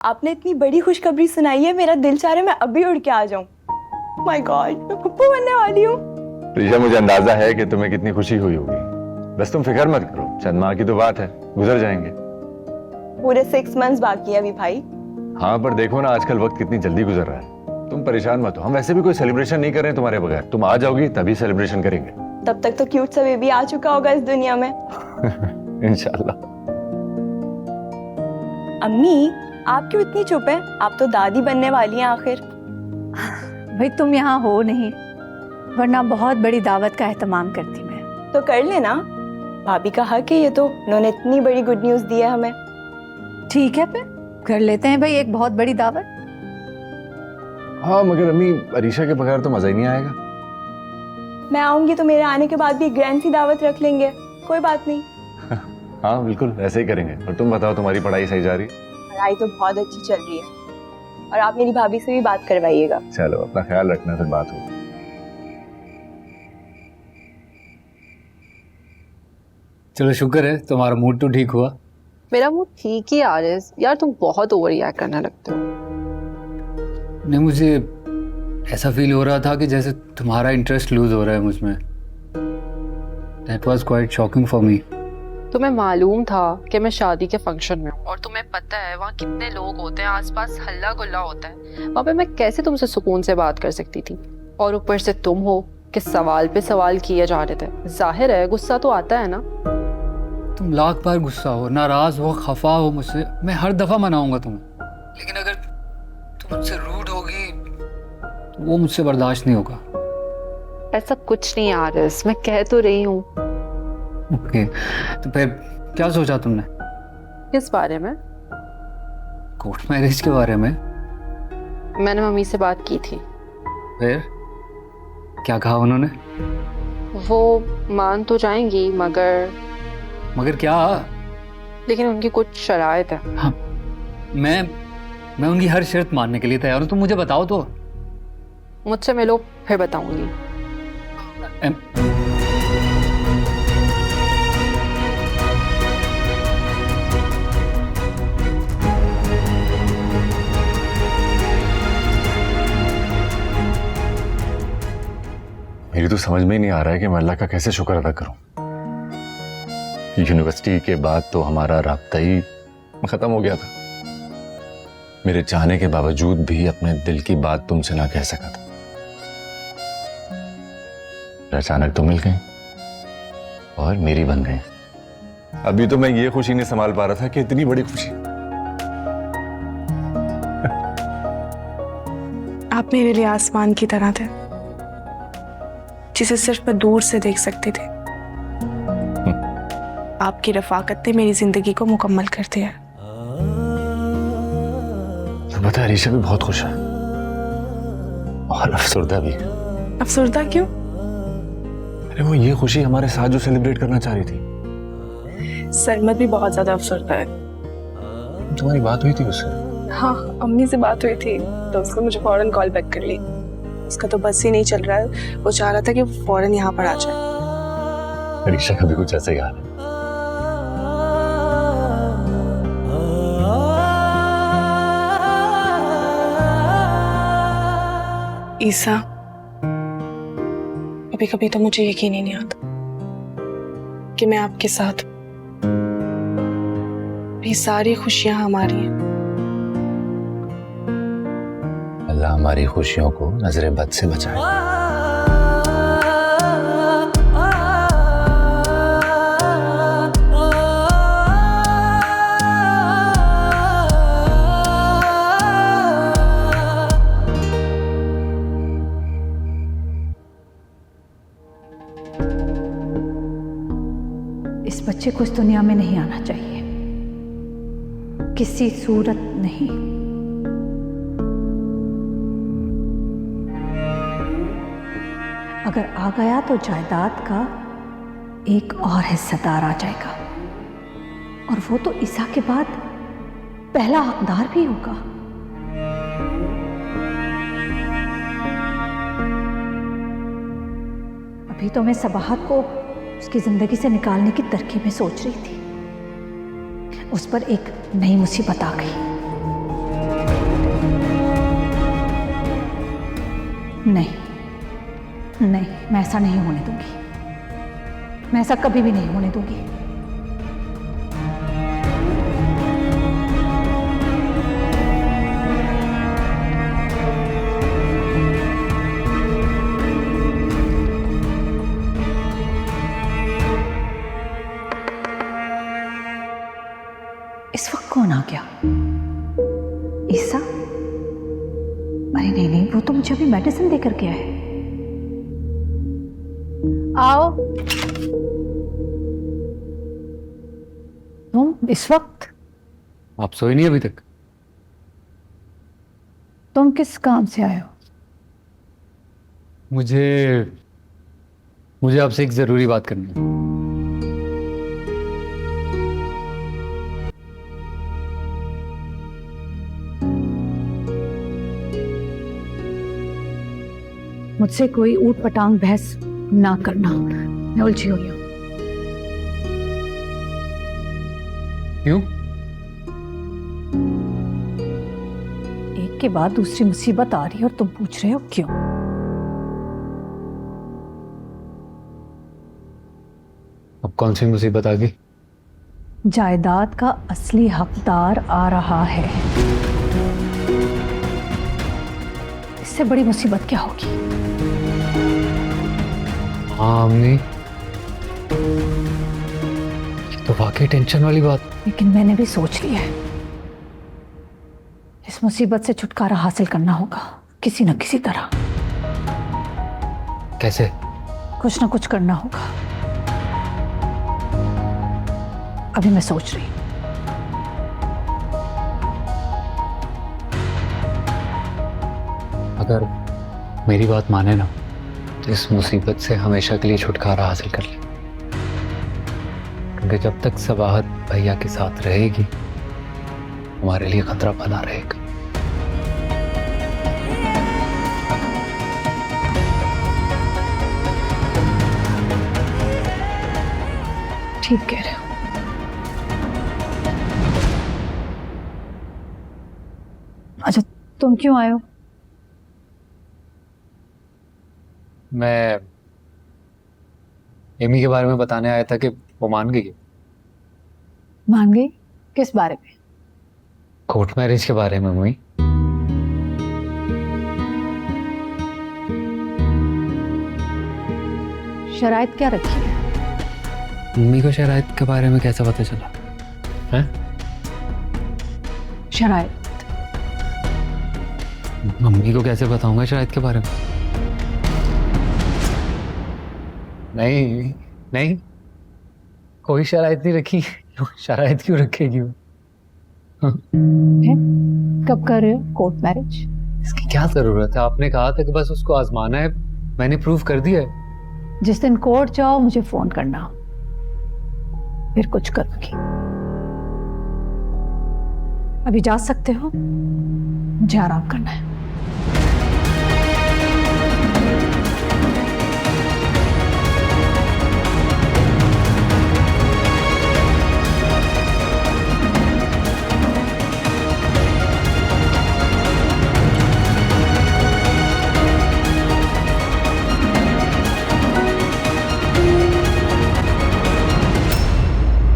आपने इतनी बड़ी खुशखबरी सुनाई है, मेरा दिल चाह रहा है मैं अभी उड़ के आ जाऊं। माय गॉड, मैं पप्पू बनने वाली हूँ। प्रीशा, मुझे अंदाजा है कि तुम्हें कितनी खुशी हुई होगी। बस तुम फिक्र मत करो, चंद माह की तो बात है, गुजर जाएंगे। पूरे 6 मंथ्स बाकी है अभी भाई। हाँ, पर देखो ना आजकल वक्त कितनी जल्दी गुजर रहा है। तुम परेशान मत हो, हम वैसे भी कोई सेलिब्रेशन नहीं कर रहे हैं तुम्हारे बगैर। तुम आ जाओगी तभी सेलिब्रेशन करेंगे। तब तक तो क्यूट सा बेबी आ चुका होगा इस दुनिया में। इंशाल्लाह। अम्मी, आप क्यों इतनी चुप है? आप तो दादी बनने वाली हैं आखिर। भाई तुम यहाँ हो नहीं, वरना बहुत बड़ी दावत का एहतमाम करती मैं। तो कर लेना, भाभी का हक है ये तो। उन्होंने इतनी बड़ी गुड न्यूज़ दी है हमें। ठीक है फिर कर लेते हैं भाई एक बहुत बड़ी दावत। हाँ, मगर अम्मी अरीशा के बगैर तो मजा ही नहीं आएगा। मैं आऊंगी तो मेरे आने के बाद भी ग्रैंड सी दावत रख लेंगे, कोई बात नहीं। हाँ बिल्कुल, ऐसे ही करेंगे। और तुम बताओ, तुम्हारी पढ़ाई सही जा रही? पढ़ाई तो बहुत अच्छी चल रही है, और आप मेरी भाभी से भी बात करवाइएगा। चलो, अपना ख्याल रखना, फिर बात होगी। चलो शुक्र है तुम्हारा मूड तो ठीक हुआ। मेरा मूड ठीक ही आ रहा है यार, तुम बहुत ओवर रिएक्ट करने लगते हो। नहीं, मुझे ऐसा फील हो रहा था कि जैसे तुम्हारा इंटरेस्ट लूज हो रहा है मुझमें। That was quite shocking for me. तुम्हें मालूम था कि मैं शादी के फंक्शन में हूँ, और तुम्हें पता है वहाँ कितने लोग होते हैं, आसपास हल्ला गुल्ला होता है। वहाँ पे मैं कैसे तुमसे सुकून से बात कर सकती थी? और ऊपर से तुम हो कि सवाल पे सवाल किए जा रहे थे। जाहिर है गुस्सा तो आता है ना। तुम लाख बार गुस्सा हो, नाराज हो, खफा हो मुझसे, मैं हर दफा मनाऊंगा तुम्हें। लेकिन अगर तुम मुझसे रूड होगी तो वो मुझसे बर्दाश्त नहीं होगा। ऐसा कुछ नहीं आरिस, मैं कह तो रही हूँ। ओके, तो फिर क्या सोचा तुमने? किस बारे में? कोर्ट मैरिज के बारे में। मैंने मम्मी से बात की थी। फिर क्या कहा उन्होंने? वो मान तो जाएंगी, मगर क्या? लेकिन उनकी कुछ शराइत है। हाँ, मैं उनकी हर शर्त मानने के लिए तैयार हूँ। तुम मुझे बताओ तो। मुझसे मिलो, फिर बताऊंगी। मेरी तो समझ में ही नहीं आ रहा है कि मैं अल्लाह का कैसे शुक्र अदा करूं। यूनिवर्सिटी के बाद तो हमारा राब्ता ही खत्म हो गया था। मेरे चाहने के बावजूद भी अपने दिल की बात तुमसे ना कह सका था। अचानक तो मिल गई और मेरी बन गई। अभी तो मैं ये खुशी नहीं संभाल पा रहा था कि इतनी बड़ी खुशी। आप मेरे लिए आसमान की तरह थे, जिसे सिर्फ मैं दूर से देख सकती थी। आपकी रफाकत ने मेरी जिंदगी को मुकम्मल कर दिया। तो पता है, अरीशा भी बहुत खुश है और अफसरदा भी। अफसरदा क्यों? अरे वो ये खुशी हमारे साथ जो सेलिब्रेट करना चाह रही थी। सरमत भी बहुत ज्यादा अफसरदा है। तुम्हारी बात हुई थी उससे? हाँ, अम्मी से बात हुई थी तो उसने मुझे फौरन कॉल बैक कर ली। उसका तो बस ही नहीं चल रहा है, वो चाह रहा था कि वो फौरन यहाँ पर आ जाए। अरीशा का भी कुछ ऐसा ही हाल है। ईसा, कभी कभी तो मुझे यकीन ही नहीं आता कि मैं आपके साथ हूं। ये सारी खुशियां हमारी हैं। अल्लाह हमारी खुशियों को नजरे बद से बचाए। इस बच्चे को इस दुनिया में नहीं आना चाहिए, किसी सूरत नहीं। अगर आ गया तो जायदाद का एक और हिस्सेदार आ जाएगा, और वो तो ईसा के बाद पहला हकदार भी होगा। अभी तो मैं सबाहत को उसकी जिंदगी से निकालने की तरकीबें सोच रही थी, उस पर एक नई मुसीबत आ गई। नहीं नहीं, मैं ऐसा नहीं होने दूंगी, मैं ऐसा कभी भी नहीं होने दूंगी। इस वक्त कौन आ गया? ईसा? अरे नहीं नहीं, वो तो मुझे अभी मेडिसिन देकर गया है। आओ। तुम इस वक्त? आप सोए नहीं अभी तक? तुम किस काम से आए हो? मुझे आपसे एक जरूरी बात करनी है। मुझसे कोई ऊट पटांग बहस ना करना, मैं उलझी हुई हूं। क्यों? एक के बाद दूसरी मुसीबत आ रही है और तुम पूछ रहे हो क्यों? अब कौन सी मुसीबत आ गई? जायदाद का असली हकदार आ रहा है। इससे बड़ी मुसीबत क्या होगी? हाँ अम्मी, ये तो वाकई टेंशन वाली बात। लेकिन मैंने भी सोच लिया है, इस मुसीबत से छुटकारा हासिल करना होगा किसी न किसी तरह। कैसे? कुछ ना कुछ करना होगा। अभी मैं सोच रही हूं। अगर मेरी बात माने ना तो इस मुसीबत से हमेशा के लिए छुटकारा हासिल कर ले, क्योंकि जब तक सबाहत भैया के साथ रहेगी हमारे लिए खतरा बना रहेगा। ठीक कह रहे हो। अच्छा, तुम क्यों आए हो? मैं एमी के बारे में बताने आया था कि वो मान गई। मान गई? किस बारे में? कोर्ट मैरिज के बारे में। हुई शराइत क्या रखी है? मम्मी को शराइत के बारे में कैसे पता चला है? शराइत? मम्मी को कैसे बताऊंगा शराइत के बारे में? नहीं नहीं, कोई शराइत नहीं रखी। शराइत क्यों रखेगी वो? कब कर रहे हो कोर्ट मैरिज? इसकी क्या जरूरत है? आपने कहा था कि बस उसको आजमाना है, मैंने प्रूव कर दिया है। जिस दिन कोर्ट जाओ मुझे फोन करना, फिर कुछ करूंगी। अभी जा सकते हो, मुझे आराम करना है।